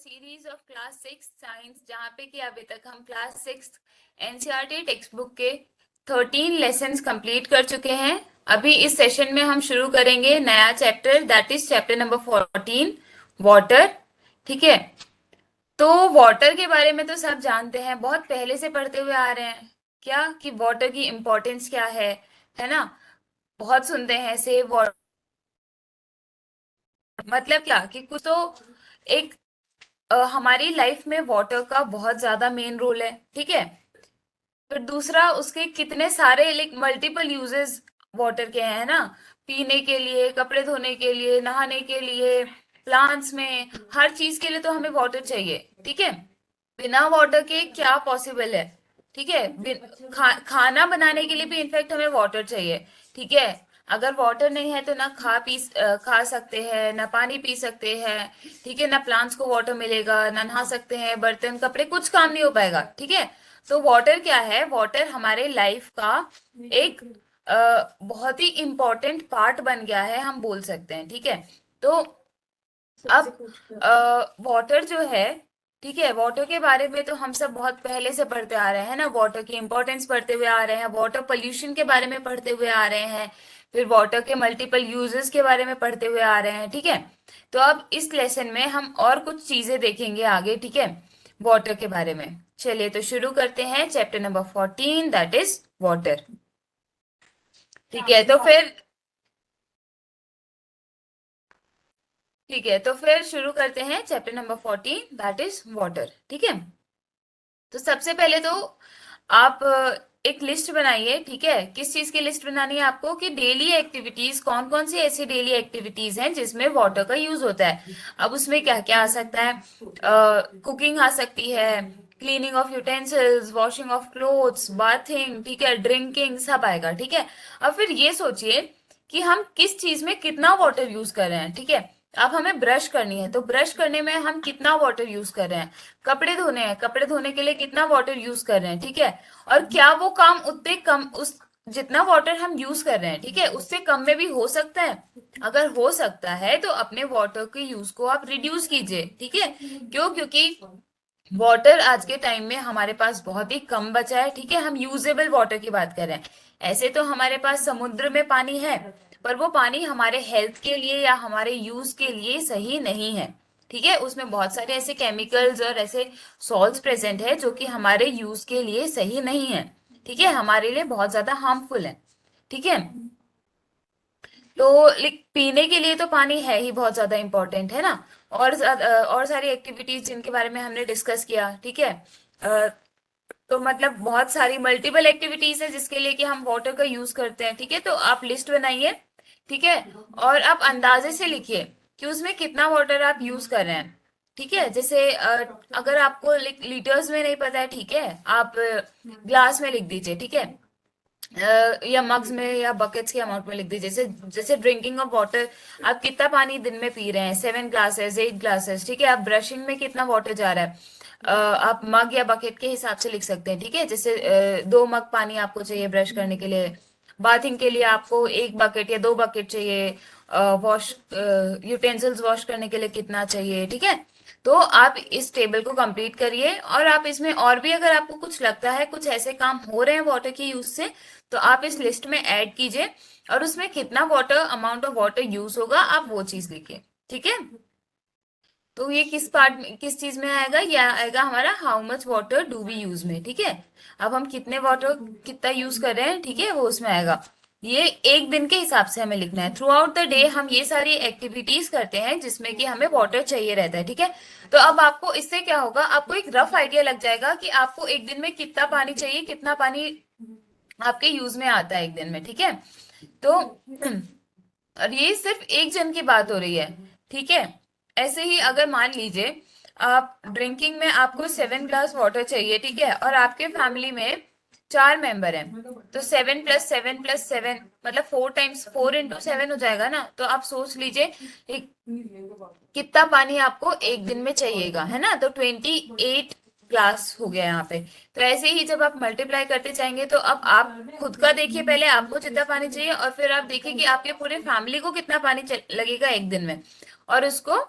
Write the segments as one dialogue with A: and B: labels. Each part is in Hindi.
A: सीरीज ऑफ क्लास 6 साइंस, जहाँ पे कि अभी तक हम क्लास 6 एनसीईआरटी टेक्स्ट बुक के 13 लेसन्स कंप्लीट कर चुके हैं। अभी इस सेशन में हम शुरू करेंगे नया chapter, that is chapter number 14, water. ठीक है, तो वाटर के बारे में तो सब जानते हैं, बहुत पहले से पढ़ते हुए आ रहे हैं क्या कि वाटर की इम्पोर्टेंस क्या है ना। बहुत सुनते हैं ऐसे वाटर, मतलब क्या कि कुछ तो एक हमारी लाइफ में वाटर का बहुत ज्यादा मेन रोल है। ठीक है, फिर दूसरा उसके कितने सारे लाइक मल्टीपल यूजेस वाटर के हैं ना, पीने के लिए, कपड़े धोने के लिए, नहाने के लिए, प्लांट्स में, हर चीज के लिए तो हमें वाटर चाहिए। ठीक है, बिना वाटर के क्या पॉसिबल है। ठीक है, खाना बनाने के लिए भी इनफैक्ट हमें वाटर चाहिए। ठीक है, अगर वाटर नहीं है तो ना खा सकते हैं, ना पानी पी सकते हैं। ठीक है, ना प्लांट्स को वाटर मिलेगा, ना नहा सकते हैं, बर्तन कपड़े कुछ काम नहीं हो पाएगा। ठीक है, तो वाटर क्या है, वाटर हमारे लाइफ का एक बहुत ही इम्पोर्टेंट पार्ट बन गया है, हम बोल सकते हैं। ठीक है, तो अब वाटर जो है, ठीक है, वाटर के बारे में तो हम सब बहुत पहले से पढ़ते आ रहे हैं ना, वाटर की इंपॉर्टेंस पढ़ते हुए आ रहे हैं, वाटर पोल्यूशन के बारे में पढ़ते हुए आ रहे हैं, फिर वाटर के मल्टीपल यूजेस के बारे में पढ़ते हुए आ रहे हैं। ठीक है, तो अब इस लेसन में हम और कुछ चीजें देखेंगे आगे। ठीक है, वाटर के बारे में। चलिए तो शुरू करते हैं chapter number 14, that is water. ठीक है, तो फिर ठीक है, तो फिर शुरू करते हैं chapter number 14, that is water. ठीक है, तो सबसे पहले तो आप एक लिस्ट बनाइए। ठीक है, किस चीज की लिस्ट बनानी है आपको कि डेली एक्टिविटीज, कौन कौन सी ऐसी डेली एक्टिविटीज हैं जिसमें वाटर का यूज होता है। अब उसमें क्या क्या आ सकता है, कुकिंग आ सकती है, cleaning of utensils, washing of clothes, bathing, ठीक है, ड्रिंकिंग, सब आएगा। ठीक है, अब फिर ये सोचिए कि हम किस चीज में कितना वाटर यूज कर रहे हैं। ठीक है, अब हमें ब्रश करनी है तो ब्रश करने में हम कितना वाटर यूज कर रहे हैं, कपड़े धोने हैं, कपड़े धोने के लिए कितना वाटर यूज कर रहे हैं। ठीक है, और क्या वो काम उतने कम, उस जितना वाटर हम यूज कर रहे हैं, ठीक है, उससे कम में भी हो सकता है। अगर हो सकता है तो अपने वाटर के यूज को आप रिड्यूस कीजिए। ठीक है, क्यों, क्योंकि वाटर आज के टाइम में हमारे पास बहुत ही कम बचा है। ठीक है, हम यूजेबल वाटर की बात कर रहे हैं। ऐसे तो हमारे पास समुद्र में पानी है, पर वो पानी हमारे हेल्थ के लिए या हमारे यूज के लिए सही नहीं है। ठीक है, उसमें बहुत सारे ऐसे केमिकल्स और ऐसे सॉल्ट्स प्रेजेंट है जो कि हमारे यूज के लिए सही नहीं है। ठीक है, हमारे लिए बहुत ज्यादा हार्मफुल है। ठीक है, तो पीने के लिए तो पानी है ही बहुत ज्यादा इंपॉर्टेंट, है ना। और सारी एक्टिविटीज जिनके बारे में हमने डिस्कस किया। ठीक है, अ, तो मतलब बहुत सारी मल्टीपल एक्टिविटीज है जिसके लिए कि हम वाटर का यूज करते हैं। ठीक है, तो आप लिस्ट बनाइए। ठीक है, और आप अंदाजे से लिखिए कि उसमें कितना वाटर आप यूज कर रहे हैं। ठीक है, जैसे अगर आपको लीटर्स में नहीं पता है, ठीक है, आप ग्लास में लिख दीजिए। ठीक है, या मग्स में या बकेट्स के अमाउंट में लिख दीजिए। जैसे जैसे ड्रिंकिंग ऑफ वाटर, आप कितना पानी दिन में पी रहे हैं, 7 ग्लासेस, 8 ग्लासेस। ठीक है, आप ब्रशिंग में कितना वाटर जा रहा है, आप मग या बकेट के हिसाब से लिख सकते हैं। ठीक है, जैसे 2 मग पानी आपको चाहिए ब्रश करने के लिए, बाथिंग के लिए आपको 1 बकेट या 2 बकेट चाहिए, वॉश यूटेंसिल्स वॉश करने के लिए कितना चाहिए। ठीक है, तो आप इस टेबल को कंप्लीट करिए, और आप इसमें और भी अगर आपको कुछ लगता है कुछ ऐसे काम हो रहे हैं वाटर की यूज से, तो आप इस लिस्ट में ऐड कीजिए, और उसमें कितना water, amount of water use होगा, आप वो चीज लिखिए। ठीक है, तो ये किस पार्ट में, किस चीज में आएगा, ये आएगा हमारा how much water do we use में। ठीक है, अब हम कितने वाटर कितना यूज कर रहे हैं, ठीक है, वो उसमें आएगा। ये एक दिन के हिसाब से हमें लिखना है। थ्रू आउट द डे हम ये सारी एक्टिविटीज करते हैं जिसमें कि हमें वाटर चाहिए रहता है। ठीक है, तो अब आपको इससे क्या होगा, आपको एक रफ आइडिया लग जाएगा कि आपको एक दिन में कितना पानी चाहिए, कितना पानी आपके यूज में आता है एक दिन में। ठीक है, तो और ये सिर्फ एक जन की बात हो रही है। ठीक है, ऐसे ही अगर मान लीजिए आप ड्रिंकिंग में आपको 7 ग्लास वाटर चाहिए। ठीक है, और आपके फैमिली में 4 मेंबर हैं, तो 7 + 7 + 7 मतलब 4 × 4 × 7 हो जाएगा ना। तो आप सोच लीजिए कितना पानी आपको एक दिन में चाहिएगा, है ना। तो 28 ग्लास हो गया यहाँ पे। तो ऐसे ही जब आप मल्टीप्लाई करते जाएंगे तो अब आप खुद का देखिए, पहले आपको जितना पानी चाहिए, और फिर आप देखिए कि आपके पूरे फैमिली को कितना पानी लगेगा एक दिन में, और उसको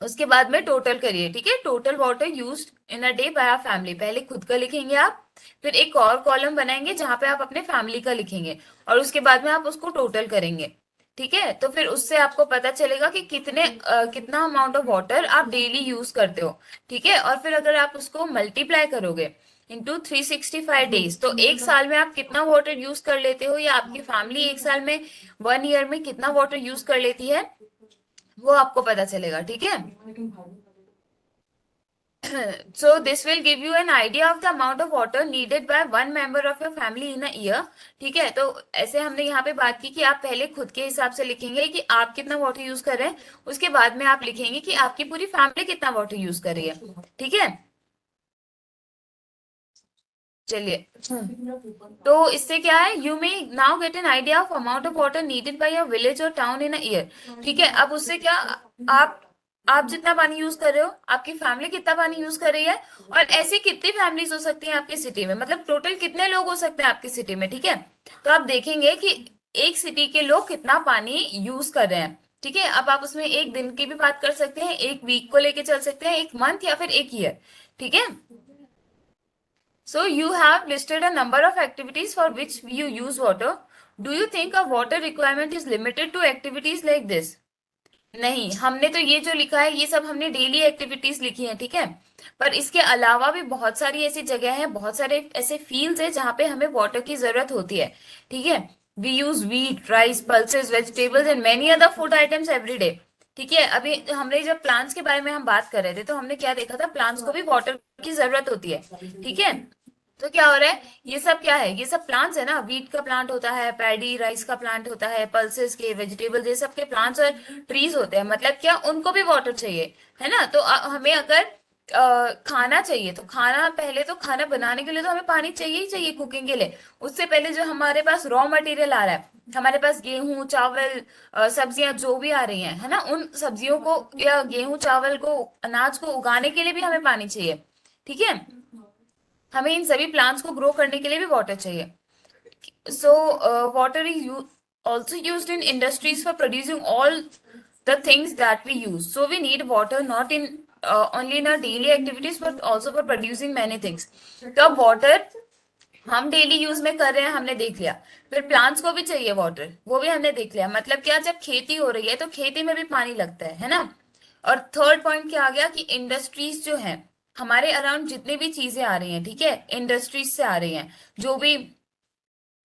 A: उसके बाद में टोटल करिए, ठीक है। Total water used in a day by our family, पहले खुद का लिखेंगे आप, फिर एक और कॉलम बनाएंगे जहां पे आप अपने फैमिली का लिखेंगे, और उसके बाद में आप उसको टोटल करेंगे, ठीक है। तो फिर उससे आपको पता चलेगा कि कितना अमाउंट ऑफ वाटर आप डेली यूज करते हो, ठीक है। और फिर अगर आप उसको मल्टीप्लाई करोगे इंटू 365 डेज, तो एक साल में आप कितना वाटर यूज कर लेते हो, या आपकी फैमिली एक साल में, 1 ईयर में कितना वाटर यूज कर लेती है, वो आपको पता चलेगा, ठीक है। So this will give you an idea of the amount of water needed by one member of your family in a year, ठीक है। तो ऐसे हमने यहाँ पे बात की कि आप पहले खुद के हिसाब से लिखेंगे कि आप कितना वाटर यूज कर रहे हैं, उसके बाद में आप लिखेंगे कि आपकी पूरी फैमिली कितना वाटर यूज कर रही है, ठीक है। चलिए, तो इससे क्या है, you may now get an idea of amount of water needed by your village और टाउन इन अ ईयर, ठीक है। अब उससे क्या, आप आप जितना पानी यूज कर रहे हो, आपकी फैमिली कितना पानी यूज कर रही है, और ऐसी कितनी फैमिलीज हो सकती हैं आपकी सिटी में, मतलब टोटल कितने लोग हो सकते हैं आपकी सिटी में, ठीक है। तो आप देखेंगे कि एक सिटी के लोग कितना पानी यूज कर रहे हैं, ठीक है। अब आप उसमें एक दिन की भी बात कर सकते हैं, एक वीक को लेके चल सकते हैं, एक मंथ या फिर एक ईयर, ठीक है। So you have listed a number of activities for which you use water. Do you think a water requirement is limited to activities like this? नहीं, हमने तो ये जो लिखा है ये सब हमने डेली एक्टिविटीज लिखी है, ठीक है। पर इसके अलावा भी बहुत सारी ऐसी जगह हैं, बहुत सारे ऐसे फील्ड्स हैं जहाँ पे हमें वाटर की जरूरत होती है, ठीक है। We use wheat, rice, pulses, vegetables and many other food items every day, ठीक है। अभी हमने जब प्लांट्स के बारे में हम बात कर रहे थे तो हमने क्या देखा था, प्लांट्स को भी वाटर की जरूरत होती है, ठीक है। तो क्या हो रहा है, ये सब क्या है, ये सब प्लांट्स है ना, वीट का प्लांट होता है, पैडी राइस का प्लांट होता है, पल्सेस के, वेजिटेबल्स, ये सब के प्लांट्स और ट्रीज होते हैं, मतलब क्या उनको भी वाटर चाहिए, है ना। तो हमें अगर खाना चाहिए, तो खाना पहले तो खाना बनाने के लिए तो हमें पानी चाहिए ही चाहिए, कुकिंग के लिए। उससे पहले जो हमारे पास रॉ मटेरियल आ रहा है, हमारे पास गेहूं चावल, सब्जियां जो भी आ रही हैं, है ना, उन सब्जियों को या गेहूं चावल को, अनाज को उगाने के लिए भी हमें पानी चाहिए, ठीक है। हमें इन सभी प्लांट्स को ग्रो करने के लिए भी वाटर चाहिए। So, water is also used in industries for producing all the things that we use. So, we need water not in only in our daily activities but also for producing many things. तो अब water हम डेली यूज में कर रहे हैं, हमने देख लिया। फिर प्लांट्स को भी चाहिए वाटर, वो भी हमने देख लिया। मतलब क्या, जब खेती हो रही है तो खेती में भी पानी लगता है ना। और थर्ड पॉइंट क्या आ गया कि इंडस्ट्रीज जो है, हमारे अराउंड जितनी भी चीजें आ रही हैं, ठीक है, इंडस्ट्रीज से आ रही हैं। जो भी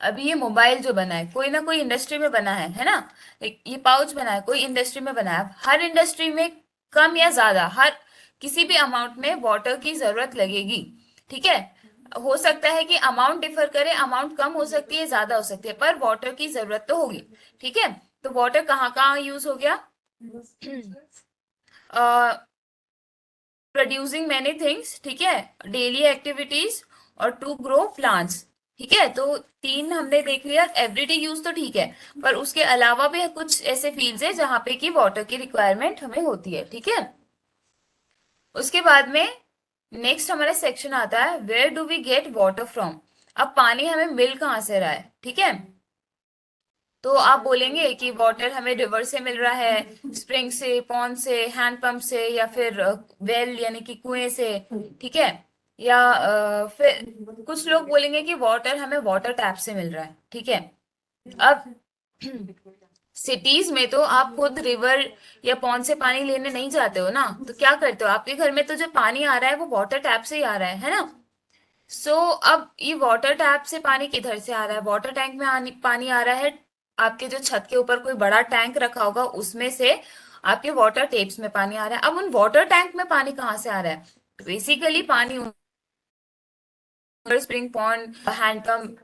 A: अभी ये मोबाइल जो बना है, कोई ना कोई इंडस्ट्री में बना है ना। ये पाउच बना है, कोई इंडस्ट्री में बना है। हर इंडस्ट्री में कम या ज्यादा, हर किसी भी अमाउंट में वाटर की जरूरत लगेगी, ठीक है। हो सकता है कि अमाउंट डिफर करे, अमाउंट कम हो सकती है, ज्यादा हो सकती है, पर वाटर की जरूरत तो होगी, ठीक है। तो वाटर कहाँ कहाँ यूज हो गया, प्रोड्यूसिंग मैनी थिंग्स, ठीक है, डेली एक्टिविटीज, और टू ग्रो प्लांट्स, ठीक है। तो तीन हमने देख लिया। एवरीडे यूज तो ठीक है, पर उसके अलावा भी कुछ ऐसे फील्ड्स है जहां पे कि वाटर की रिक्वायरमेंट हमें होती है, ठीक है। उसके बाद में नेक्स्ट हमारा सेक्शन आता है, where do we get water from. अब पानी हमें मिल कहाँ से रहा है, ठीक है। तो आप बोलेंगे कि वाटर हमें रिवर से मिल रहा है, स्प्रिंग से, पॉन्ड से, हैंड पंप से, या फिर वेल यानी कि कुएं से, ठीक है। या फिर कुछ लोग बोलेंगे कि वाटर हमें वाटर टैप से मिल रहा है, ठीक है। अब सिटीज में तो आप खुद रिवर या पॉन्ड से पानी लेने नहीं जाते हो ना, तो क्या करते हो, आपके घर में तो जो पानी आ रहा है वो वाटर टैप से ही आ रहा है ना। सो अब ये वाटर टैप से पानी किधर से आ रहा है, वाटर टैंक में पानी आ रहा है, आपके जो छत के ऊपर कोई बड़ा टैंक रखा होगा उसमें से आपके वाटर टेप्स में पानी आ रहा है। अब उन वाटर टैंक में पानी कहाँ से आ रहा है, बेसिकली पानी स्प्रिंग, पॉन्ड, हैंडपंप,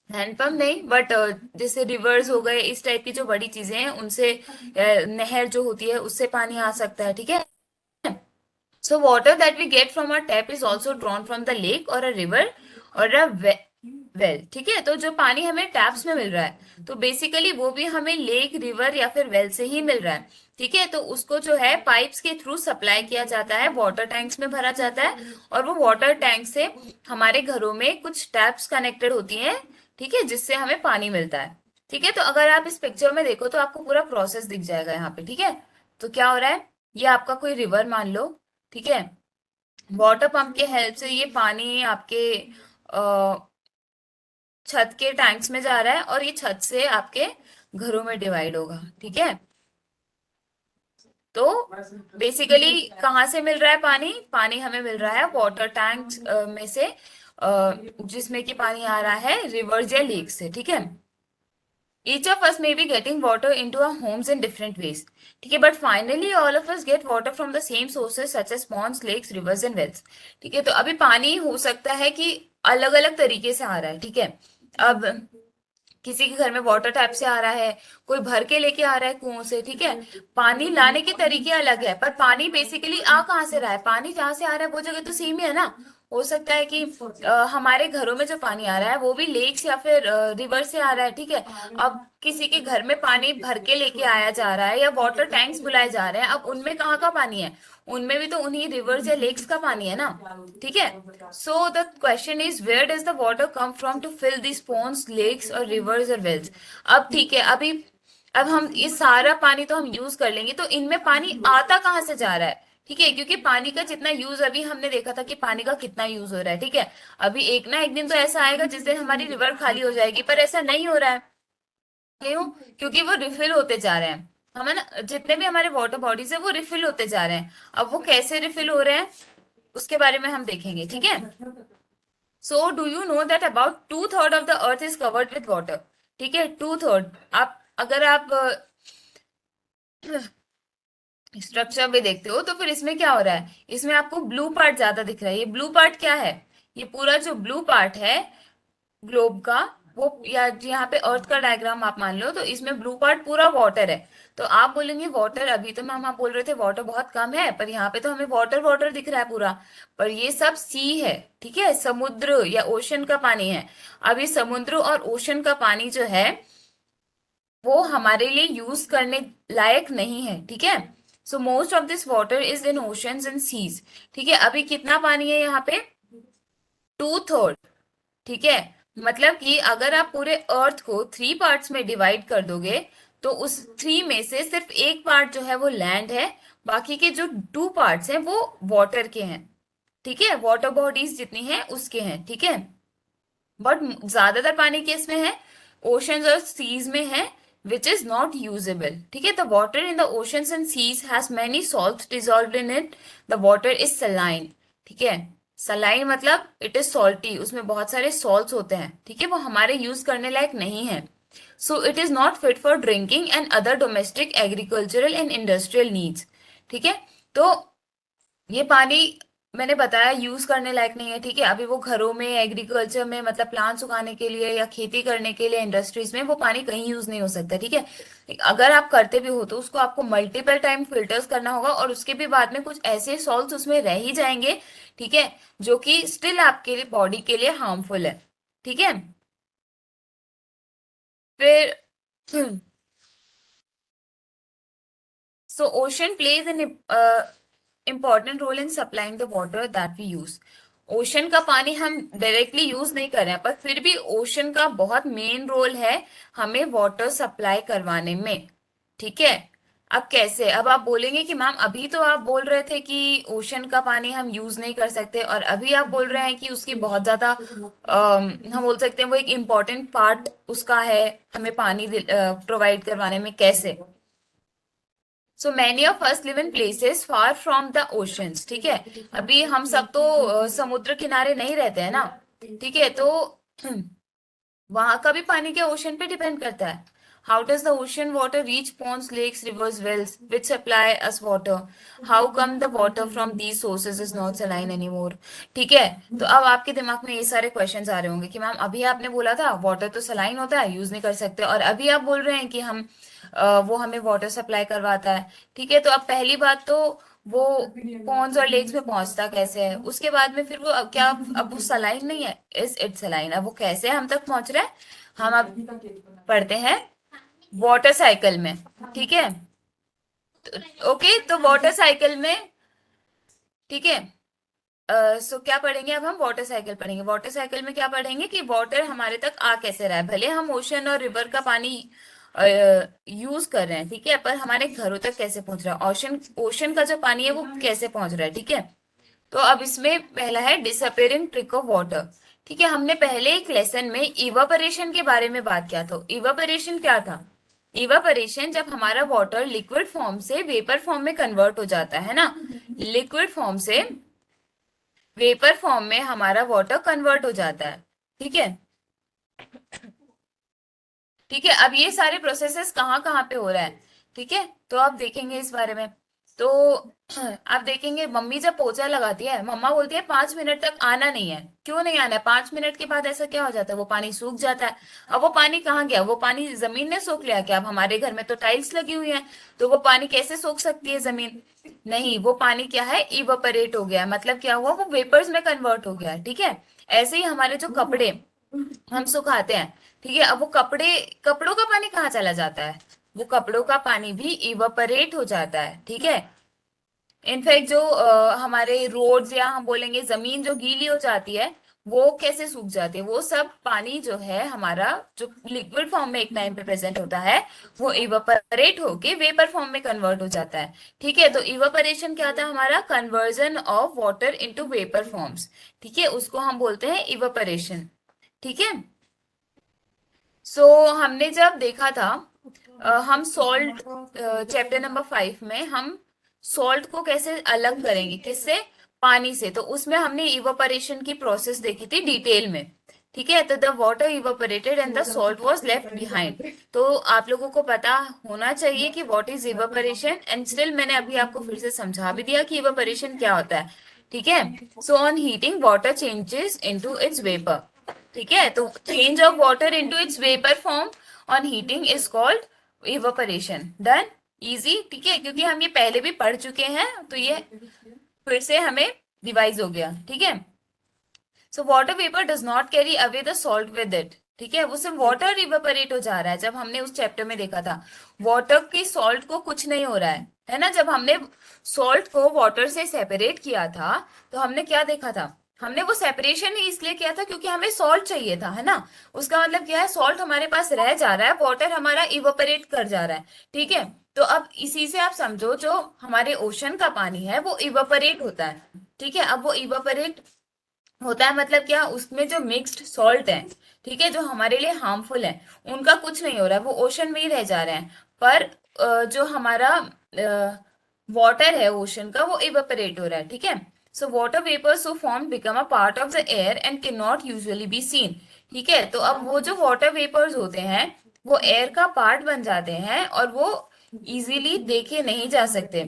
A: हैंडपंप नहीं बट जैसे रिवर्स हो गए, इस टाइप की जो बड़ी चीजें हैं उनसे, नहर जो होती है उससे पानी आ सकता है, ठीक है। So water that we get from our tap is also drawn from the lake or a river or a well, ठीक है। तो जो पानी हमें टैप्स में मिल रहा है तो बेसिकली वो भी हमें लेक, रिवर या फिर वेल से ही मिल रहा है, ठीक है। तो उसको जो है पाइप्स के थ्रू सप्लाई किया जाता है, वाटर टैंक्स में भरा जाता है, और वो वाटर टैंक से हमारे घरों में कुछ टैप्स कनेक्टेड होती हैं, ठीक है, जिससे हमें पानी मिलता है, ठीक है। तो अगर आप इस पिक्चर में देखो तो आपको पूरा प्रोसेस दिख जाएगा यहाँ पे, ठीक है। तो क्या हो रहा है, ये आपका कोई रिवर मान लो, ठीक है। वाटर पंप के हेल्प से ये पानी आपके छत के टैंक्स में जा रहा है और ये छत से आपके घरों में डिवाइड होगा, ठीक है। तो बेसिकली कहाँ से मिल रहा है पानी? पानी हमें मिल रहा है वाटर टैंक्स में से, जिसमें कि पानी आ रहा है रिवर्स या लेक से, ठीक है। Each of us may be getting water into our homes in different ways. ठीक है, but finally all of us get water from the same sources such as ponds, lakes, rivers and wells. ठीक है, तो अभी पानी हो सकता है कि अलग अलग तरीके से आ रहा है, ठीक है। अब किसी के घर में वाटर टैप से आ रहा है, कोई भर के लेके आ रहा है कुओं से, ठीक है। पानी लाने के तरीके अलग है, पर पानी बेसिकली आ कहाँ से रहा है? पानी जहाँ से आ रहा है वो जगह तो सेम ही है ना। हो सकता है कि हमारे घरों में जो पानी आ रहा है वो भी लेक्स या फिर रिवर से आ रहा है, ठीक है। अब किसी के घर में पानी भर के लेके आया जा रहा है या वाटर टैंक्स बुलाए जा रहे हैं, अब उनमें कहाँ का पानी है? उनमें भी तो उन्हीं रिवर्स या लेक्स का पानी है ना, ठीक है। So the question is where does the water come from to fill this ponds, lakes और रिवर्स और वेल्स? अब ठीक है, अभी अब हम ये सारा पानी तो हम यूज कर लेंगे, तो इनमें पानी आता कहाँ से जा रहा है? ठीक है, क्योंकि पानी का जितना यूज अभी हमने देखा था कि पानी का कितना यूज हो रहा है, ठीक है। अभी एक ना एक दिन तो ऐसा आएगा जिस दिन हमारी रिवर खाली हो जाएगी, पर ऐसा नहीं हो रहा है। क्यों? क्योंकि वो रिफिल होते जा रहे हैं। हम है ना, जितने भी हमारे वाटर बॉडीज है वो रिफिल होते जा रहे हैं। अब वो कैसे रिफिल हो रहे हैं उसके बारे में हम देखेंगे, ठीक है। So do you know that about 2/3 of the earth is covered with water? ठीक है, 2/3। आप अगर आप स्ट्रक्चर में देखते हो तो फिर इसमें क्या हो रहा है, इसमें आपको ब्लू पार्ट ज्यादा दिख रहा है। ये ब्लू पार्ट क्या है? ये पूरा जो ब्लू पार्ट है ग्लोब का, वो या यहाँ पे अर्थ का डायग्राम आप मान लो, तो इसमें ब्लू पार्ट पूरा वाटर है। तो आप बोलेंगे वाटर, अभी तो हम बोल रहे थे वाटर बहुत कम है, पर यहाँ पे तो हमें वाटर वाटर दिख रहा है पूरा। पर ये सब सी है, ठीक है, समुद्र या ओशन का पानी है। अब ये समुद्र और ओशन का पानी जो है वो हमारे लिए यूज करने लायक नहीं है, ठीक है। So most of this water is in oceans and seas, ठीक है। अभी कितना पानी है यहाँ पे? 2/3, ठीक है। मतलब कि अगर आप पूरे अर्थ को 3 पार्ट्स में डिवाइड कर दोगे तो उस 3 में से सिर्फ एक पार्ट जो है वो लैंड है, बाकी के जो 2 पार्ट्स हैं वो वाटर के हैं, ठीक है। वाटर बॉडीज जितनी हैं उसके हैं, ठीक है। बट ज्यादातर पानी किसमें है? ओशंस और सीज में है, विच इज नॉट यूजेबल, ठीक है। The water in the oceans and seas has many salts dissolved in it. The water is saline, ठीक है। सलाइन मतलब इट इज सॉल्टी, उसमें बहुत सारे सॉल्ट्स होते हैं, ठीक है। वो हमारे यूज करने लायक नहीं है। So it is not fit for drinking and other domestic agricultural and industrial needs, ठीक है। तो ये पानी मैंने बताया यूज करने लायक नहीं है, ठीक है। अभी वो घरों में, एग्रीकल्चर में, मतलब प्लांट्स उगाने के लिए या खेती करने के लिए, इंडस्ट्रीज में वो पानी कहीं यूज नहीं हो सकता, ठीक है। अगर आप करते भी हो तो उसको आपको मल्टीपल टाइम फिल्टर्स करना होगा, और उसके भी बाद में कुछ ऐसे सॉल्ट्स उसमें रह ही जाएंगे, ठीक है, जो कि स्टिल आपके लिए बॉडी के लिए हार्मफुल है, ठीक है। फिर so ocean plays an important role in supplying the water that we use. Ocean का पानी हम डायरेक्टली यूज नहीं कर रहे हैं, पर फिर भी ओशन का बहुत मेन रोल है हमें वाटर सप्लाई करवाने में, ठीक है। अब कैसे? अब आप बोलेंगे कि मैम अभी तो आप बोल रहे थे कि ओशन का पानी हम यूज नहीं कर सकते, और अभी आप बोल रहे हैं कि उसकी बहुत ज्यादा हम बोल सकते हैं वो एक इम्पोर्टेंट पार्ट उसका है हमें पानी प्रोवाइड करवाने में। कैसे? So many of us live in places far from the oceans, ठीक है। अभी हम सब तो समुद्र किनारे नहीं रहते हैं ना, ठीक है। तो वहां का भी पानी क्या ओशन पे डिपेंड करता है? How does the ocean water reach ponds, lakes, rivers, wells which supply us water? How come the water from these sources is not saline any more? ठीक है। तो अब आपके दिमाग में ये सारे क्वेश्चंस आ रहे होंगे कि मैम अभी आपने बोला था वाटर तो सलाइन होता है, यूज नहीं कर सकते, और अभी आप बोल रहे हैं कि हम वो हमें वाटर सप्लाई करवाता है, ठीक है। तो अब पहली बात तो वो पॉन्ड्स और लेक्स में पहुंचता कैसे है, उसके बाद में फिर वो अब क्या, अब वो सलाइन नहीं है, इज इट सलाइन? अब वो कैसे हम तक पहुंच रहा है? हम अब पढ़ते हैं वाटर साइकिल में, ठीक है। ओके, तो वाटर साइकिल में, ठीक है। सो क्या पढ़ेंगे अब? हम वाटर साइकिल पढ़ेंगे। वाटर साइकिल में क्या पढ़ेंगे कि वाटर हमारे तक आ कैसे रहा है। भले हम ओशन और रिवर का पानी यूज कर रहे हैं, ठीक है, पर हमारे घरों तक कैसे पहुंच रहा है, ओशन ओशन का जो पानी है वो कैसे पहुंच रहा है, ठीक है। तो अब इसमें पहला है डिसअपेयरिंग ट्रिक ऑफ वाटर। ठीक है, हमने पहले एक लेसन में इवापोरेशन के बारे में बात किया था। इवापोरेशन क्या था? इवापोरेशन जब हमारा वाटर लिक्विड फॉर्म से वेपर फॉर्म में कन्वर्ट हो जाता है ना, लिक्विड फॉर्म से वेपर फॉर्म में हमारा वाटर कन्वर्ट हो जाता है, ठीक है। ठीक है, अब ये सारे प्रोसेसेस कहाँ कहाँ पे हो रहा है, ठीक है, तो आप देखेंगे इस बारे में। तो आप देखेंगे मम्मी जब पोछा लगाती है, मम्मा बोलती है 5 मिनट तक आना नहीं है। क्यों नहीं आना है? 5 मिनट के बाद ऐसा क्या हो जाता है, वो पानी सूख जाता है। अब वो पानी कहाँ गया? वो पानी जमीन ने सोख लिया क्या? अब हमारे घर में तो टाइल्स लगी हुई है, तो वो पानी कैसे सोख सकती है जमीन? नहीं, वो पानी क्या है, इवापोरेट हो गया। मतलब क्या हुआ, वो वेपर्स में कन्वर्ट हो गया, ठीक है। ऐसे ही हमारे जो कपड़े हम सुखाते हैं, ठीक है, अब वो कपड़ों का पानी कहाँ चला जाता है? वो कपड़ों का पानी भी इवापोरेट हो जाता है, ठीक है। इनफैक्ट जो हमारे रोड्स या हम बोलेंगे जमीन जो गीली हो जाती है, वो कैसे सूख जाती है? वो सब पानी जो है हमारा, जो लिक्विड फॉर्म में एक टाइम पे प्रेजेंट होता है, वो इवापोरेट होके वेपर फॉर्म में कन्वर्ट हो जाता है, ठीक है। तो इवापोरेशन क्या था हमारा? Conversion of water into vapour forms, ठीक है, उसको हम बोलते हैं इवापोरेशन, ठीक है। सो हमने जब देखा था, हम सॉल्ट, चैप्टर नंबर 5 में हम सॉल्ट को कैसे अलग करेंगे, किससे? पानी से। तो उसमें हमने इवापोरेशन की प्रोसेस देखी थी डिटेल में, ठीक है। तो the water evaporated and the salt was left behind. तो आप लोगों को पता होना चाहिए कि what is evaporation, and still मैंने अभी आपको फिर से समझा भी दिया कि इवापोरेशन क्या होता है, ठीक है। So on heating water changes into its vapour, ठीक है। तो change of water into its vapour form on heating is called evaporation. Done, easy, ठीक है, क्योंकि हम ये पहले भी पढ़ चुके हैं, तो ये फिर से हमें रिवाइज हो गया, ठीक है। So water vapour does not carry away the salt with it, ठीक है, वो सिर्फ वाटर इवेपोरेट हो जा रहा है। जब हमने उस चैप्टर में देखा था, वाटर की सॉल्ट को कुछ नहीं हो रहा है ना। जब हमने सॉल्ट को वाटर से सेपरेट किया था, तो हमने क्या देखा था? हमने वो सेपरेशन ही इसलिए किया था क्योंकि हमें सॉल्ट चाहिए था, है ना। उसका मतलब क्या है, सॉल्ट हमारे पास रह जा रहा है, वाटर हमारा इवेपोरेट कर जा रहा है, ठीक है। तो अब इसी से आप समझो, जो हमारे ओशन का पानी है वो इवेपोरेट होता है, ठीक है। अब वो इवेपोरेट होता है मतलब क्या, उसमें जो मिक्स्ड सॉल्ट है, ठीक है, जो हमारे लिए हार्मफुल है, उनका कुछ नहीं हो रहा है, वो ओशन में ही रह जा रहे हैं। पर जो हमारा वाटर है ओशन का, वो इवेपोरेट हो रहा है, ठीक है। So water vapour so form become a part of the air and can not usually be seen, ठीक है। तो अब वो जो वाटर वेपर्स होते हैं, वो एयर का पार्ट बन जाते हैं और वो इजीली देखे नहीं जा सकते,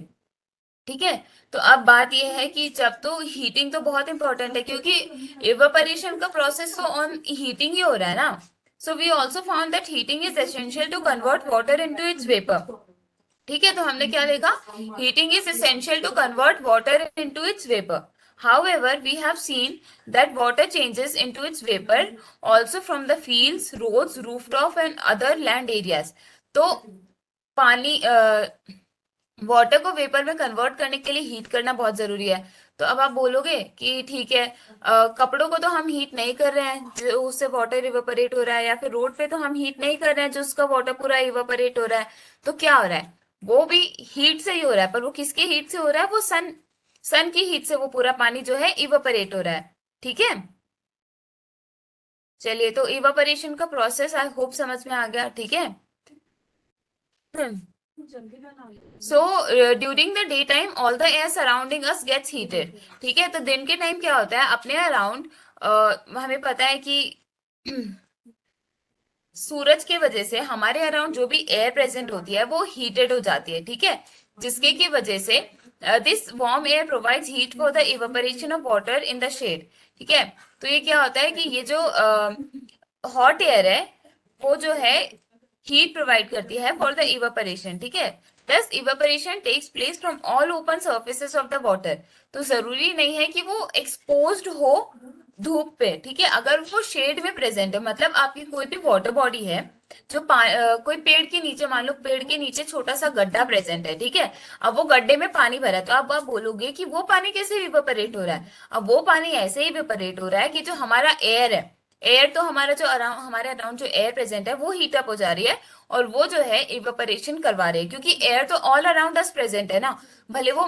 A: ठीक है। तो अब बात यह है कि जब, तो हीटिंग तो बहुत इंपॉर्टेंट है, क्योंकि इवेपोरेशन का प्रोसेस तो ऑन हीटिंग ही हो रहा है ना। So we also found that heating is essential to convert water into its vapour, ठीक है। तो हमने क्या देखा? Heating is essential to convert water into its vapour. However, we have seen that water changes into its vapor also from the fields, roads, rooftop and other land areas. तो पानी वाटर को वेपर में कन्वर्ट करने के लिए हीट करना बहुत जरूरी है। तो अब आप बोलोगे कि ठीक है, कपड़ों को तो हम हीट नहीं कर रहे हैं जो उससे वाटर इवेपोरेट हो रहा है, या फिर रोड पे तो हम हीट नहीं कर रहे हैं जो उसका वाटर पूरा इवेपोरेट हो रहा है। तो क्या हो रहा है? वो भी हीट से ही हो रहा है, पर वो किसकी हीट से हो रहा है? वो सन की हीट से वो पूरा पानी जो है इवेपोरेट हो रहा है, ठीक है। चलिए, तो इवेपोरेशन का प्रोसेस आई होप समझ में आ गया, ठीक है। So during the day time all the air surrounding us gets heated, ठीक है। तो दिन के टाइम क्या होता है, अपने अराउंड हमें पता है कि सूरज के वजह से हमारे अराउंड जो भी एयर प्रेजेंट होती है वो हीटेड हो जाती है, ठीक है। जिसके की वजह से this warm air provides heat for the evaporation of water in the shade, ठीक है। तो ये क्या होता है कि ये जो हॉट एयर है, वो जो है हीट प्रोवाइड करती है फॉर द इवेपोरेशन, ठीक है। Thus evaporation takes place from all open surfaces of the water. तो जरूरी नहीं है कि वो एक्सपोज्ड हो धूप पे, ठीक है। अगर वो शेड में प्रेजेंट है, मतलब आपकी कोई भी वाटर बॉडी है, जो कोई पेड़ के नीचे, मान लो पेड़ के नीचे छोटा सा गड्ढा प्रेजेंट है, ठीक है। अब वो गड्ढे में पानी भरा है, तो अब आप बोलोगे कि वो पानी कैसे इवेपोरेट हो रहा है? अब वो पानी ऐसे ही इवेपोरेट हो रहा है कि जो हमारा एयर है, एयर तो हमारा जो अराउंड, हमारे अराउंड जो एयर प्रेजेंट है वो हीट अप हो जा रही है, और वो जो है इवेपोरेशन करवा रही है, क्योंकि एयर तो ऑल अराउंड अस प्रेजेंट है ना। भले वो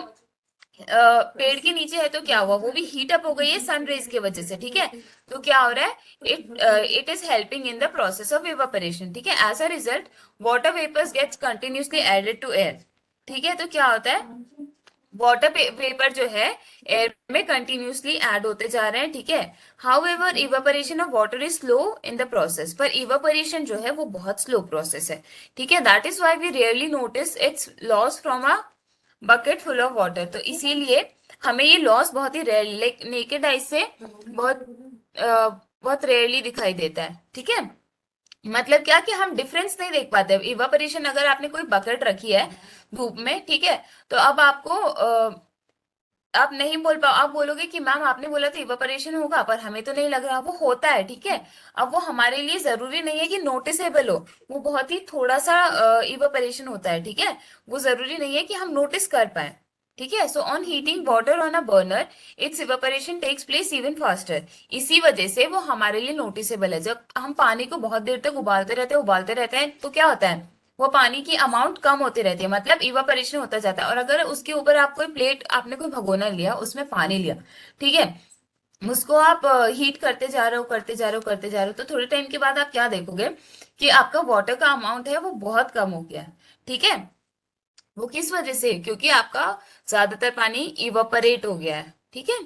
A: पेड़ के नीचे है तो क्या हुआ, वो भी हीट अप हो गई है सन रेज की वजह से, ठीक है। तो क्या हो रहा है, it is helping in the process of evaporation, ठीक है। As a result water vapours gets continuously added to air, ठीक है। तो क्या होता है, वाटर वेपर जो है एयर में कंटिन्यूसली ऐड होते जा रहे हैं, ठीक है। However evaporation of water is slow in the process, पर इवेपोरेशन जो है वो बहुत स्लो प्रोसेस है, ठीक है। That is why we rarely notice its loss from a bucket full of water. तो इसीलिए हमें ये लॉस बहुत ही रेयर, नेकेड आई से बहुत बहुत रेयरली दिखाई देता है, ठीक है। मतलब क्या कि हम डिफरेंस नहीं देख पाते। इवापोरेशन, अगर आपने कोई बकेट रखी है धूप में, ठीक है, तो अब आपको आप नहीं बोल पाओ, आप बोलोगे कि मैम आपने बोला था इवापोरेशन होगा, पर हमें तो नहीं लग रहा। वो होता है, ठीक है। अब वो हमारे लिए जरूरी नहीं है कि नोटिसेबल हो, वो बहुत ही थोड़ा सा इवापोरेशन होता है, ठीक है। वो जरूरी नहीं है कि हम नोटिस कर पाए, ठीक है। So on heating water on a burner its evaporation takes place even faster. इसी वजह से वो हमारे लिए नोटिसेबल है। जब हम पानी को बहुत देर तक उबालते रहते हैं तो क्या होता है, वो पानी की अमाउंट कम होती रहती है, मतलब इवापोरेशन होता जाता है। और अगर उसके ऊपर आप कोई प्लेट, आपने कोई भगोना लिया, उसमें पानी लिया, ठीक है, उसको आप हीट करते जा रहे हो, करते जा रहे हो, तो थोड़े टाइम के बाद आप क्या देखोगे कि आपका वाटर का अमाउंट है वो बहुत कम हो गया है, ठीक है। वो किस वजह से, क्योंकि आपका ज्यादातर पानी इवापोरेट हो गया है, ठीक है।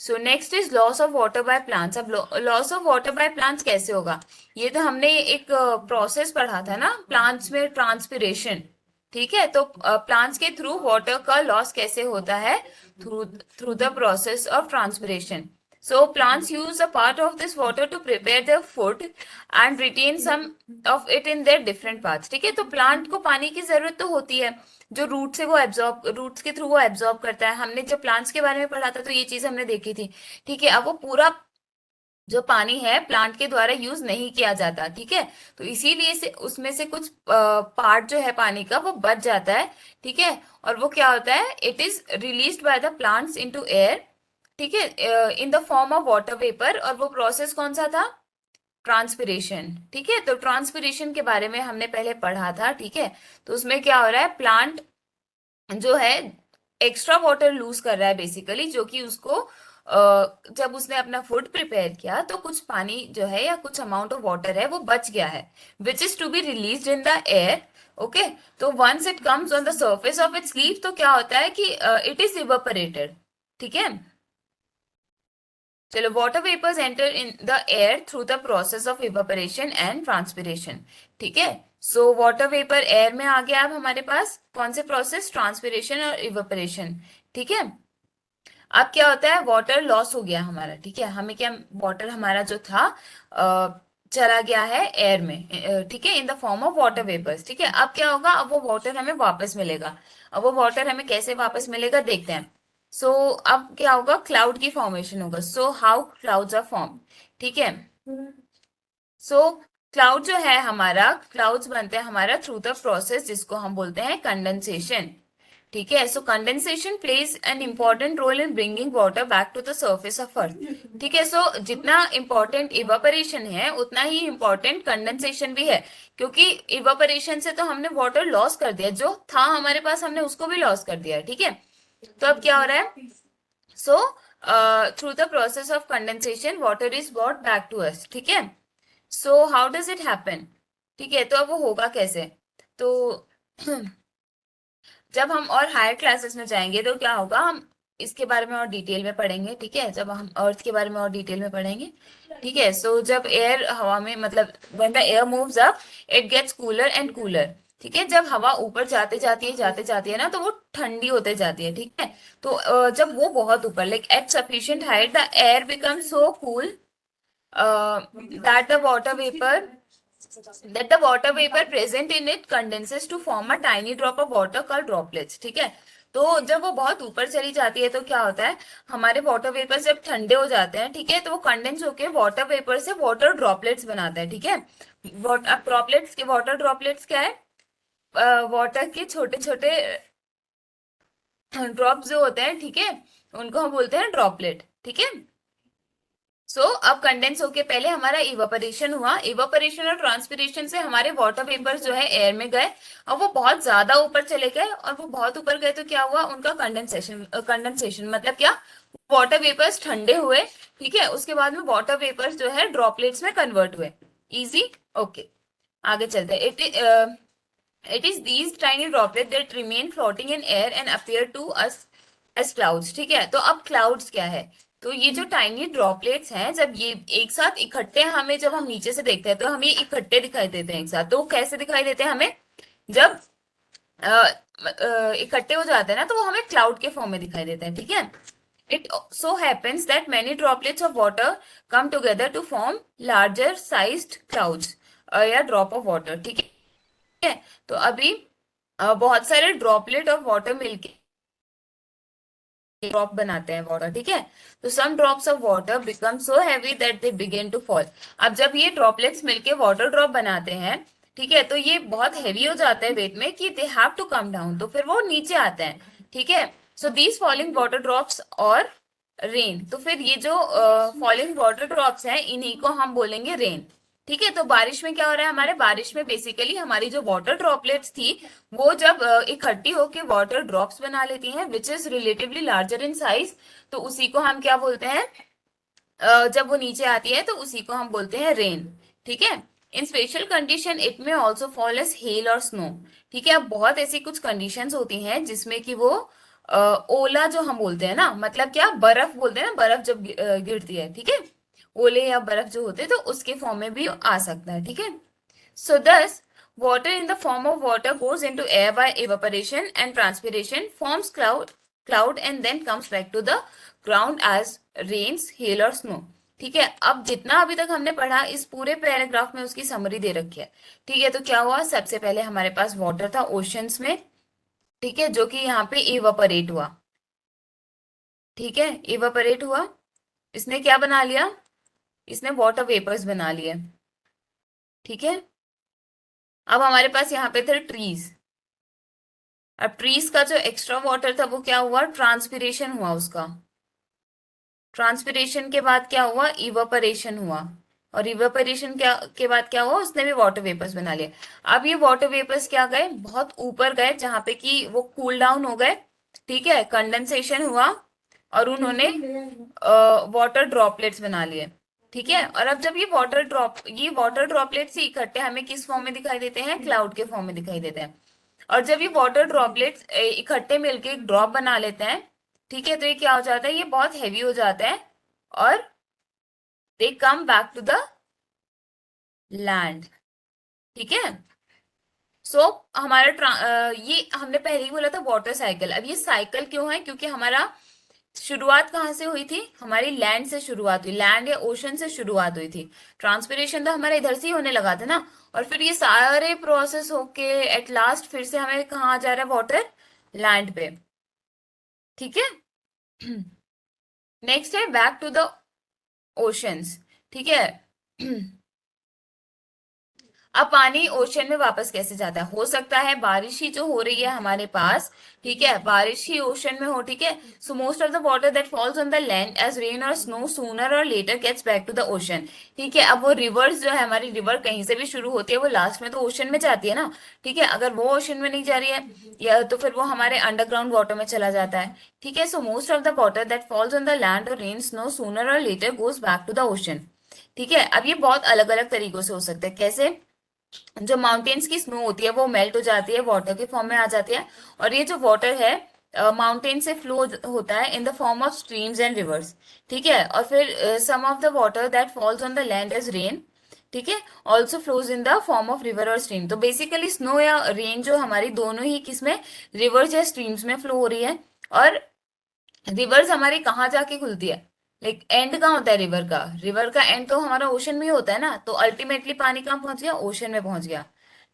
A: So next is loss of water by plants. अब loss of water by plants कैसे होगा, ये तो हमने एक प्रोसेस पढ़ा था ना प्लांट्स में, ट्रांसपिरेशन, ठीक है। तो प्लांट्स के थ्रू वाटर का लॉस कैसे होता है, through through the process of transpiration. So plants use a part of this water to prepare their food and retain some of it in their different parts, ठीक है। तो प्लांट को पानी की जरूरत तो होती है, जो रूट से वो एब्जॉर्ब, रूट्स के थ्रू वो एब्जॉर्ब करता है। हमने जब प्लांट्स के बारे में पढ़ा था तो ये चीज हमने देखी थी, ठीक है। अब वो पूरा जो पानी है प्लांट के द्वारा यूज नहीं किया जाता, ठीक है। तो इसीलिए से उसमें से कुछ पार्ट जो है पानी का वो बच जाता है, ठीक है। और वो क्या होता है, it is released by the plants into air, ठीक है, in the form of water vapour. और वो प्रोसेस कौन सा था, ट्रांसपिरेशन, ठीक है। तो ट्रांसपिरेशन के बारे में हमने पहले पढ़ा था, ठीक है। तो उसमें क्या हो रहा है, प्लांट जो है एक्स्ट्रा वाटर लूज कर रहा है बेसिकली, जो कि उसको जब उसने अपना फूड प्रिपेयर किया तो कुछ पानी जो है या कुछ अमाउंट ऑफ वाटर है वो बच गया है, which is to be release in the air, okay. तो once it comes on the surface of its leaf, तो क्या होता है कि इट इज इवेपोरेटेड, ठीक है। चलो, water vapours enter in the air through the process of evaporation and transpiration, ठीक है। सो वाटर वेपर एयर में आ गया। अब हमारे पास कौन से प्रोसेस, ट्रांसपिरेशन और इवेपोरेशन, ठीक है। अब क्या होता है, वाटर लॉस हो गया हमारा, ठीक है। हमें क्या, वाटर हमारा जो था चला गया है एयर में, ठीक है, in the form of water vapours, ठीक है। अब क्या होगा, अब वो वाटर हमें वापस मिलेगा। अब वो वाटर हमें कैसे वापस मिलेगा देखते हैं। सो अब क्या होगा, क्लाउड की फॉर्मेशन होगा। So how clouds are form, ठीक है। सो क्लाउड जो है हमारा, क्लाउड्स बनते हैं हमारा थ्रू द प्रोसेस जिसको हम बोलते हैं कंडेंसेशन, ठीक है। So condensation plays an important role in bringing water back to the surface of earth, ठीक है। सो जितना इंपॉर्टेंट इवापोरेशन है उतना ही इंपॉर्टेंट कंडेंसेशन भी है, क्योंकि इवापोरेशन से तो हमने वाटर लॉस कर दिया, जो था हमारे पास हमने उसको भी लॉस कर दिया है, ठीक है। तो अब क्या हो रहा है, so through the process of condensation water is brought back to us, ठीक है। So how does it happen, ठीक है। तो अब वो होगा कैसे, तो जब हम और हायर क्लासेस में जाएंगे तो क्या होगा, हम इसके बारे में और डिटेल में पढ़ेंगे, ठीक है। जब हम अर्थ के बारे में और डिटेल में पढ़ेंगे, ठीक है। सो जब एयर हवा में, मतलब when the air moves up it gets cooler and cooler, ठीक है। जब हवा ऊपर जाते जाती है ना, तो वो ठंडी होते जाती है, ठीक है। तो जब वो बहुत ऊपर, like at sufficient height, the air become so cool that the water vapor that the water vapor present in it condenses to form a tiny drop of water called droplets, ठीक है। तो जब वो बहुत ऊपर चली जाती है तो क्या होता है, हमारे वाटर वेपर जब ठंडे हो जाते हैं, ठीक है, तो वो कंडेंस होके वाटर वेपर से वाटर ड्रॉपलेट्स बनाता है, ठीक है। अब ड्रॉपलेट्स के, वाटर ड्रॉपलेट्स क्या है, वाटर के छोटे छोटे ड्रॉप्स जो होते हैं, ठीक है, उनको हम बोलते हैं ड्रॉपलेट, ठीक है। अब कंडेंस होके पहले हमारा इवापोरेशन हुआ, इवापोरेशन और ट्रांसपिरेशन से हमारे वाटर वेपर्स जो है एयर में गए और वो बहुत ज्यादा ऊपर चले गए, और वो बहुत ऊपर गए तो क्या हुआ, उनका कंडेंसेशन, कंडेंसेशन मतलब क्या, वाटर वेपर्स ठंडे हुए, ठीक है, उसके बाद में वाटर वेपर्स जो है ड्रॉपलेट्स में कन्वर्ट हुए। इजी, ओके, आगे चलते हैं। It is these tiny droplet that remain floating in air and appear to us as clouds, ठीक है। तो अब क्लाउड्स क्या है, तो ये जो टाइनी ड्रॉपलेट्स हैं, जब ये एक साथ इकट्ठे, हमें जब हम नीचे से देखते हैं तो हमें इकट्ठे दिखाई देते हैं एक साथ, तो कैसे दिखाई देते हैं हमें, जब इकट्ठे हो जाते हैं ना, तो वो हमें क्लाउड के फॉर्म में दिखाई देते हैं, ठीक है। It so happens that many droplets of water come together to form larger sized clouds या ड्रॉप ऑफ वाटर, ठीक है। तो अभी बहुत सारे ड्रॉपलेट ऑफ वाटर मिलके ड्रॉप बनाते हैं वाटर, ठीक है। तो some drops of water become so heavy that they begin to fall. अब जब ये ड्रॉपलेट्स मिलके वाटर ड्रॉप बनाते हैं, ठीक है, तो ये बहुत हैवी हो जाते हैं वेट में कि they have to come down, तो फिर वो नीचे आते हैं, ठीक है। So these falling water drops और रेन, तो फिर ये जो फॉलिंग वाटर ड्रॉप्स हैं इन्हीं को हम बोलेंगे रेन, ठीक है। तो बारिश में क्या हो रहा है, हमारे बारिश में बेसिकली हमारी जो वाटर ड्रॉपलेट्स थी वो जब इकट्ठी होके वाटर ड्रॉप्स बना लेती हैं which is relatively larger in size, तो उसी को हम क्या बोलते हैं, जब वो नीचे आती है तो उसी को हम बोलते हैं रेन, ठीक है। इन स्पेशल कंडीशन इट में ऑल्सो फॉल एज हेल और स्नो, ठीक है। अब बहुत ऐसी कुछ कंडीशंस होती हैं जिसमें कि वो ओला जो हम बोलते हैं ना, मतलब क्या, बर्फ बोलते हैं ना, बर्फ जब गिरती है, ठीक है, ओले या बर्फ जो होते हैं तो उसके फॉर्म में भी आ सकता है, ठीक है। So thus, water in the form of water goes into air by evaporation and transpiration, forms cloud and then comes back to the ground as rains, hail और snow. ठीक है, अब जितना अभी तक हमने पढ़ा इस पूरे पैराग्राफ में उसकी समरी दे रखी है, ठीक है। तो क्या हुआ, सबसे पहले हमारे पास वाटर था ओशंस में, ठीक है, जो कि यहाँ पे इवापोरेट हुआ, ठीक है, इवापोरेट हुआ, इसने क्या बना लिया, इसने वाटर वेपर्स बना लिए, ठीक है। अब हमारे पास यहाँ पे थे ट्रीज, अब ट्रीज का जो एक्स्ट्रा वाटर था वो क्या हुआ, ट्रांसपिरेशन हुआ उसका, ट्रांसपिरेशन के बाद क्या हुआ, इवापोरेशन हुआ, और इवापोरेशन क्या के बाद क्या हुआ, उसने भी वाटर वेपर्स बना लिए। अब ये वाटर वेपर्स क्या गए, बहुत ऊपर गए जहां पे कि वो कूल डाउन हो गए, ठीक है, कंडेंसेशन हुआ और उन्होंने वाटर ड्रॉपलेट्स बना लिए, ठीक है। और अब जब ये वाटर ड्रॉपलेट्स ही इकट्ठे हमें किस फॉर्म में दिखाई देते हैं, क्लाउड के फॉर्म में दिखाई देते हैं। और जब ये वाटर ड्रॉपलेट्स इकट्ठे मिलके एक ड्रॉप बना लेते हैं, ठीक है, तो ये क्या हो जाता है, ये बहुत हैवी हो जाता है और they come back to the land, ठीक है। सो हमारा ये हमने पहले ही बोला था वाटर साइकिल। अब ये साइकिल क्यों है, क्योंकि हमारा शुरुआत कहाँ से हुई थी, हमारी लैंड से शुरुआत हुई, लैंड या ओशन से शुरुआत हुई थी। ट्रांसपिरेशन तो हमारे इधर से ही होने लगा था ना, और फिर ये सारे प्रोसेस होके एट लास्ट फिर से हमें कहाँ आ जा रहा है, वाटर लैंड पे, ठीक है। नेक्स्ट है बैक टू द ओशंस, ठीक है। अब पानी ओशन में वापस कैसे जाता है, हो सकता है बारिश ही जो हो रही है हमारे पास, ठीक है, बारिश ही ओशन में हो, ठीक है। So most of the water that falls on the land as rain और स्नो सूनर और later gets back to the ocean, ठीक है। अब वो रिवर्स जो है, हमारी रिवर कहीं से भी शुरू होती है वो लास्ट में तो ओशन में जाती है ना, ठीक है। अगर वो ओशन में नहीं जा रही है या तो फिर वो हमारे अंडरग्राउंड वाटर में चला जाता है, ठीक है। So most of the water that falls on the land और रेन स्नो सूनर और later goes back to the ocean, ठीक है। अब ये बहुत अलग अलग तरीकों से हो सकता है, कैसे, जो माउंटेन्स की स्नो होती है वो मेल्ट हो जाती है, वाटर के फॉर्म में आ जाती है, और ये जो वाटर है माउंटेन से फ्लो होता है in the form of streams and rivers, ठीक है। और फिर some of the water that falls on the land as rain, ठीक है, also flows in the form of river और स्ट्रीम। तो बेसिकली स्नो या रेन जो हमारी दोनों ही किसमें, रिवर्स या स्ट्रीम्स में फ्लो हो रही है। और रिवर्स हमारी कहाँ जाके खुलती है, लाइक एंड कहाँ होता है रिवर का, रिवर का एंड तो हमारा ओशन में ही होता है ना, तो अल्टीमेटली पानी कहाँ पहुंच गया, ओशन में पहुंच गया,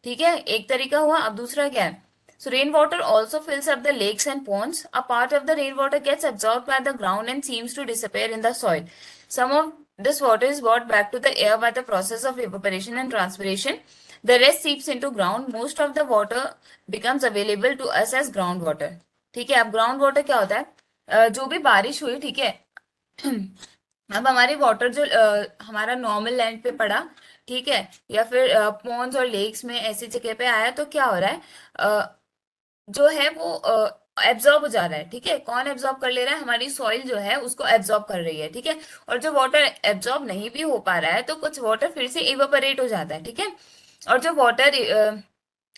A: ठीक है। एक तरीका हुआ, अब दूसरा क्या है, so rain water also fills up the lakes and ponds, a part of the rain water gets absorbed by the ground and seems to disappear in the soil. Some of this water is brought back to the air by the process of evaporation and transpiration. The rest seeps into ground. Most of the water becomes available to us as groundwater. ठीक है, अब ग्राउंड वाटर क्या होता है, जो भी बारिश हुई, ठीक है, अब हमारी वाटर जो हमारा नॉर्मल लैंड पे पड़ा, ठीक है, या फिर पॉन्ड्स और लेक्स में ऐसी जगह पे आया, तो क्या हो रहा है, जो है वो एब्जॉर्ब हो जा रहा है। ठीक है, कौन एब्जॉर्ब कर ले रहा है, हमारी सॉइल जो है उसको एब्जॉर्ब कर रही है। ठीक है, और जो वाटर एब्जॉर्ब नहीं भी हो पा रहा है तो कुछ वाटर फिर से इवेपोरेट हो जाता है। ठीक है, और जो वाटर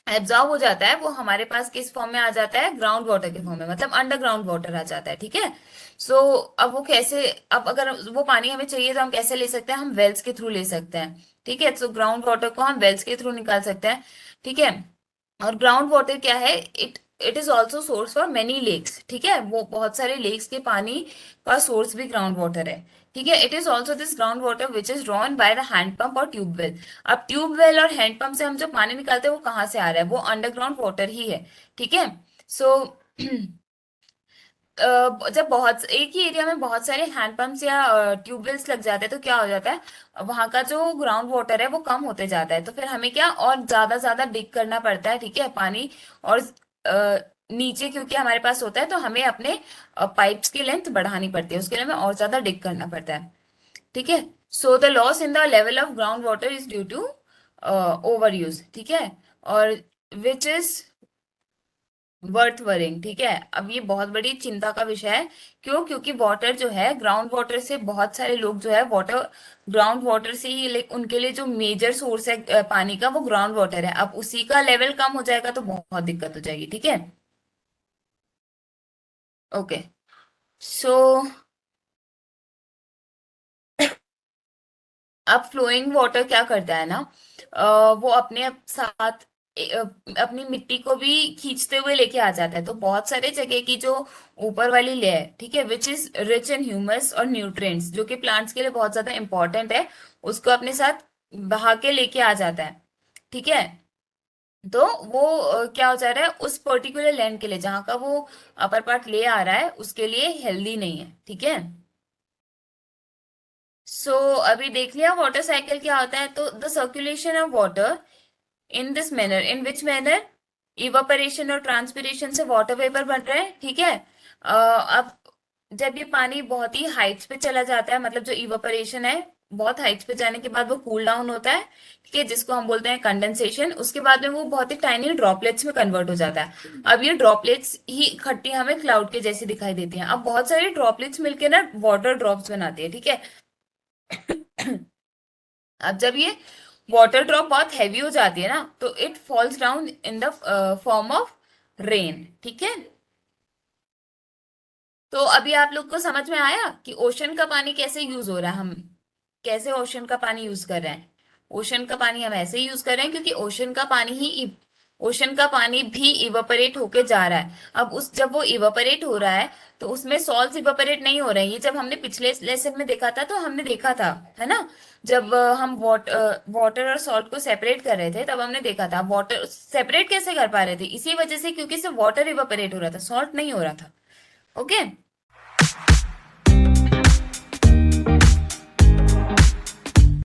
A: एब्जॉर्ब हो जाता है वो हमारे पास किस फॉर्म में आ जाता है, ग्राउंड वाटर के फॉर्म में, मतलब अंडरग्राउंड वाटर आ जाता है। ठीक है, सो अब वो कैसे, अब अगर वो पानी हमें चाहिए तो हम कैसे ले सकते हैं, हम वेल्स के थ्रू ले सकते हैं। ठीक है, तो ग्राउंड वाटर को हम वेल्स के थ्रू निकाल सकते हैं। ठीक है, और ग्राउंड वाटर क्या है, it is also source for many lakes. ठीक है, वो बहुत सारे लेक्स के पानी का सोर्स भी ग्राउंड वाटर है। ठीक है, it is also this ground water which is drawn by the hand pump और ट्यूबवेल। अब ट्यूबवेल और हैंडपंप से हम जो पानी निकालते हैं वो कहाँ से आ रहा है, वो अंडरग्राउंड वाटर ही है। ठीक है, सो जब बहुत एक ही एरिया में बहुत सारे हैंडपंप्स या ट्यूबवेल्स लग जाते हैं तो क्या हो जाता है, वहां का जो ग्राउंड वाटर है वो कम होते जाता है। तो फिर हमें क्या और ज्यादा ज्यादा डिग करना पड़ता है। ठीक है, पानी और नीचे क्योंकि हमारे पास होता है तो हमें अपने पाइप्स की लेंथ बढ़ानी पड़ती है, उसके लिए हमें और ज्यादा डिग करना पड़ता है। ठीक है, so the loss in the level of ground water is due to overuse. ठीक है, और विच इज वर्थ वरिंग। ठीक है, अब ये बहुत बड़ी चिंता का विषय है। क्यों, क्योंकि वाटर जो है ग्राउंड वाटर से बहुत सारे लोग जो है वाटर ग्राउंड वाटर से ही उनके लिए जो मेजर सोर्स है पानी का वो ग्राउंड वाटर है। अब उसी का लेवल कम हो जाएगा तो बहुत दिक्कत हो जाएगी। ठीक है, ओके, सो अब फ्लोइंग वाटर क्या करता है ना, वो अपने साथ अपनी मिट्टी को भी खींचते हुए लेके आ जाता है। तो बहुत सारे जगह की जो ऊपर वाली लेयर, ठीक है, which is rich in humus और न्यूट्रिएंट्स, जो कि प्लांट्स के लिए बहुत ज्यादा इंपॉर्टेंट है, उसको अपने साथ बहा के लेके आ जाता है। ठीक है, तो वो क्या हो जा रहा है, उस पर्टिकुलर लैंड के लिए जहां का वो अपर पार्ट ले आ रहा है उसके लिए हेल्दी नहीं है। ठीक है, सो अभी देख लिया वाटर साइकिल क्या होता है। तो the circulation of water in this manner, in which manner, evaporation और ट्रांसपिरेशन से वाटर वेपर बन रहा है। ठीक है, अब जब ये पानी बहुत ही हाइट्स पे चला जाता है, मतलब जो इवापोरेशन है बहुत हाइट्स पे जाने के बाद वो कूल डाउन होता है। ठीक है, जिसको हम बोलते हैं कंडेंसेशन, उसके बाद में वो बहुत ही टाइनी ड्रॉपलेट्स में कन्वर्ट हो जाता है। अब ये ड्रॉपलेट्स ही इकट्ठी हमें क्लाउड के जैसी दिखाई देती हैं। अब बहुत सारी ड्रॉपलेट्स मिलकर ना वाटर ड्रॉप्स बनाती है। ठीक है, अब जब ये वाटर ड्रॉप बहुत हैवी हो जाती है ना तो it falls down in the form of rain. ठीक है, तो अभी आप लोग को समझ में आया कि ओशन का पानी कैसे यूज हो रहा है, हम कैसे ओशन का पानी यूज कर रहे हैं। ओशन का पानी हम ऐसे यूज कर रहे हैं क्योंकि ओशन का पानी भी इवापोरेट होके जा रहा है। अब उस जब वो इवापोरेट हो रहा है तो उसमें सॉल्ट इवापोरेट नहीं हो रहे हैं। ये जब हमने पिछले लेसन में देखा था तो हमने देखा था, है ना, जब हम वाटर और सॉल्ट को सेपरेट कर रहे थे तब हमने देखा था वाटर सेपरेट कैसे कर पा रहे थे, इसी वजह से क्योंकि सिर्फ वाटर इवापोरेट हो रहा था, सॉल्ट नहीं हो रहा था। ओके,